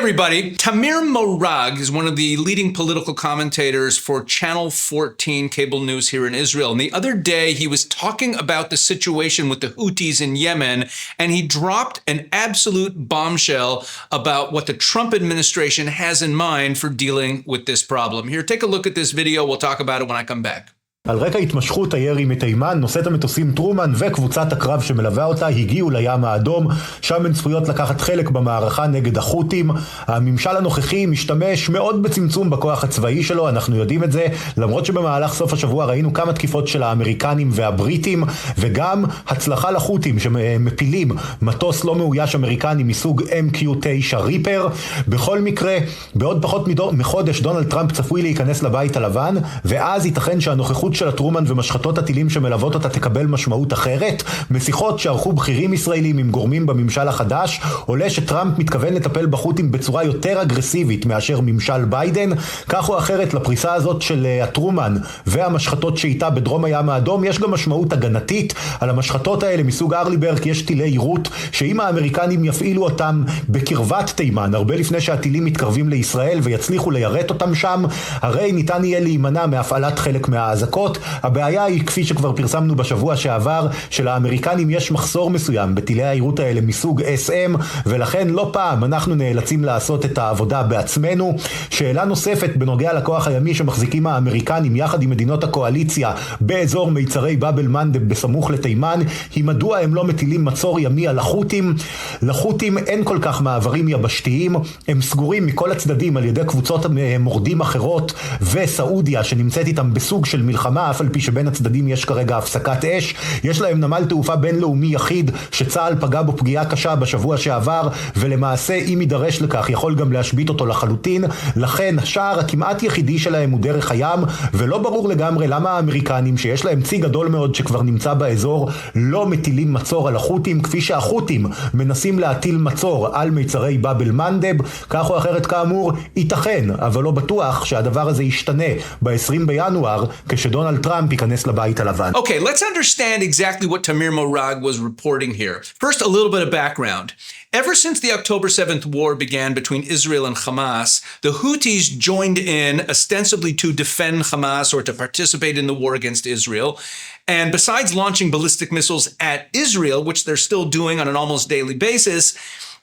everybody. Tamir Morag is one of the leading political commentators for Channel 14 cable news here in Israel. And the other day, he was talking about the situation with the Houthis in Yemen, and he dropped an absolute bombshell about what the Trump administration has in mind for dealing with this problem. Here, take a look at this video. We'll talk about it when I come back. על רקע התמשכות הירי מתימן, נושאת המטוסים טרומן וקבוצת הקרב שמלווה אותה הגיעו לים האדום, שם הן צפויות לקחת חלק במערכה נגד החות'ים. הממשל הנוכחי משתמש מאוד בצמצום בכוח הצבאי שלו, אנחנו יודעים את זה, למרות שבמהלך סוף השבוע ראינו כמה תקיפות של האמריקנים והבריטים, וגם הצלחה לחות'ים שמפילים מטוס לא מאויש אמריקני מסוג MQ-9 ריפר. בכל מקרה, בעוד פחות מחודש דונלד טראמפ צפוי להיכנס לבית הלבן, ואז ייתכן שהנוכחות של הטרומן ומשחטות הטילים שמלוות אותה תקבל משמעות אחרת. משיחות שערכו בכירים ישראלים עם גורמים בממשל החדש, עולה שטראמפ מתכוון לטפל בחות'ים בצורה יותר אגרסיבית מאשר ממשל ביידן. כך או אחרת, לפריסה הזאת של הטרומן והמשחטות שאיתה בדרום הים האדום יש גם משמעות הגנתית. על המשחטות האלה מסוג ארליברג יש טילי יירוט, שאם האמריקנים יפעילו אותם בקרבת תימן, הרבה לפני שהטילים מתקרבים לישראל ויצליחו ליירט אותם שם, הרי ניתן יהיה להימנע מהפעלת חלק מהאזעקות. הבעיה היא, כפי שכבר פרסמנו בשבוע שעבר, שלאמריקנים יש מחסור מסוים בטילי היירוט האלה מסוג SM, ולכן לא פעם אנחנו נאלצים לעשות את העבודה בעצמנו. שאלה נוספת בנוגע לכוח הימי שמחזיקים האמריקנים יחד עם מדינות הקואליציה באזור מיצרי באב אל-מנדב בסמוך לתימן, היא מדוע הם לא מטילים מצור ימי על החות'ים. לחות'ים אין כל כך מעברים יבשתיים, הם סגורים מכל הצדדים על ידי קבוצות מורדים אחרות וסעודיה שנמצאת איתם בסוג של מלחמה, אף על פי שבין הצדדים יש כרגע הפסקת אש. יש להם נמל תעופה בינלאומי יחיד שצה"ל פגע בו פגיעה קשה בשבוע שעבר, ולמעשה אם יידרש לכך יכול גם להשבית אותו לחלוטין. לכן השער הכמעט יחידי שלהם הוא דרך הים, ולא ברור לגמרי למה האמריקנים שיש להם צי גדול מאוד שכבר נמצא באזור לא מטילים מצור על החות'ים, כפי שהחות'ים מנסים להטיל מצור על מיצרי באב אל-מנדב. כך או אחרת כאמור ייתכן, אבל לא בטוח שהדבר הזה ישתנה ב-20 בינואר כשדונלד טראמפ ייכנס לבית הלבן. Okay, let's understand exactly what Tamir Morag was reporting here. First, a little bit of background. Ever since the October 7th war began between Israel and Hamas, the Houthis joined in ostensibly to defend Hamas or to participate in the war against Israel. And besides launching ballistic missiles at Israel, which they're still doing on an almost daily basis,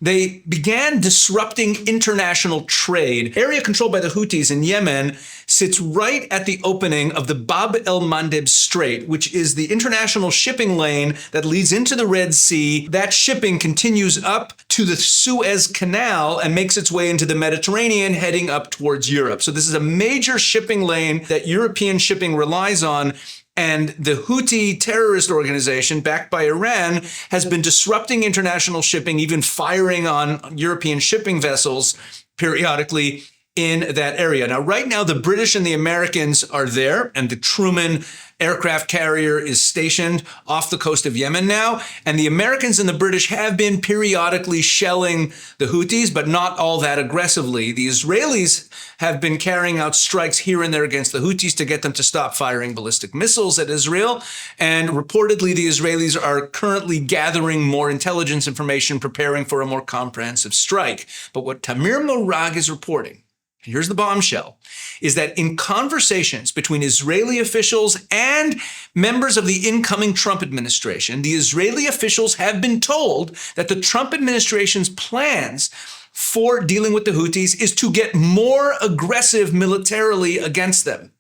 they began disrupting international trade. Area controlled by the Houthis in Yemen sits right at the opening of the Bab el-Mandeb Strait, which is the international shipping lane that leads into the Red Sea. That shipping continues up to the Suez Canal and makes its way into the Mediterranean, heading up towards Europe. So this is a major shipping lane that European shipping relies on. And the Houthi terrorist organization, backed by Iran, has been disrupting international shipping, even firing on European shipping vessels periodically in that area. Now, right now, the British and the Americans are there, and the Truman aircraft carrier is stationed off the coast of Yemen now. And the Americans and the British have been periodically shelling the Houthis, but not all that aggressively. The Israelis have been carrying out strikes here and there against the Houthis to get them to stop firing ballistic missiles at Israel. And reportedly, the Israelis are currently gathering more intelligence information, preparing for a more comprehensive strike. But what Tamir Morag is reporting, here's the bombshell, is that in conversations between Israeli officials and members of the incoming Trump administration, the Israeli officials have been told that the Trump administration's plans for dealing with the Houthis is to get more aggressive militarily against them.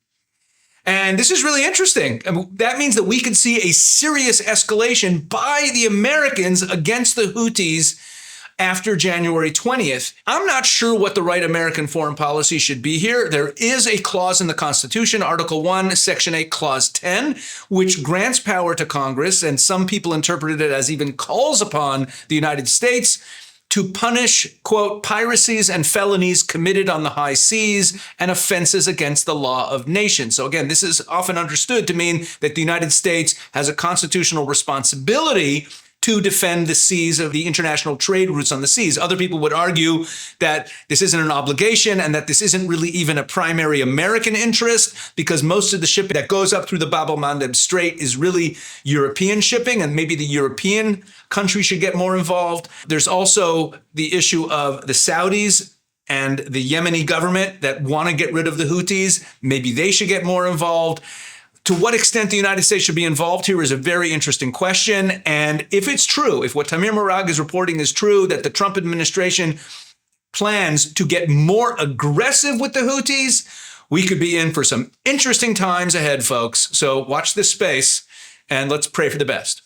And this is really interesting. I mean, that means that we could see a serious escalation by the Americans against the Houthis after January 20th. I'm not sure what the right American foreign policy should be here. There is a clause in the Constitution, Article 1, Section 8, Clause 10, which grants power to Congress, and some people interpreted it as even calls upon the United States to punish, quote, piracies and felonies committed on the high seas and offenses against the law of nations. So again, this is often understood to mean that the United States has a constitutional responsibility to defend the seas of the international trade routes on the seas. Other people would argue that this isn't an obligation and that this isn't really even a primary American interest, because most of the shipping that goes up through the Bab el-Mandeb Strait is really European shipping, and maybe the European country should get more involved. There's also the issue of the Saudis and the Yemeni government that want to get rid of the Houthis. Maybe they should get more involved. To what extent the United States should be involved here is a very interesting question. And if it's true, if what Tamir Morag is reporting is true, that the Trump administration plans to get more aggressive with the Houthis, we could be in for some interesting times ahead, folks. So watch this space and let's pray for the best.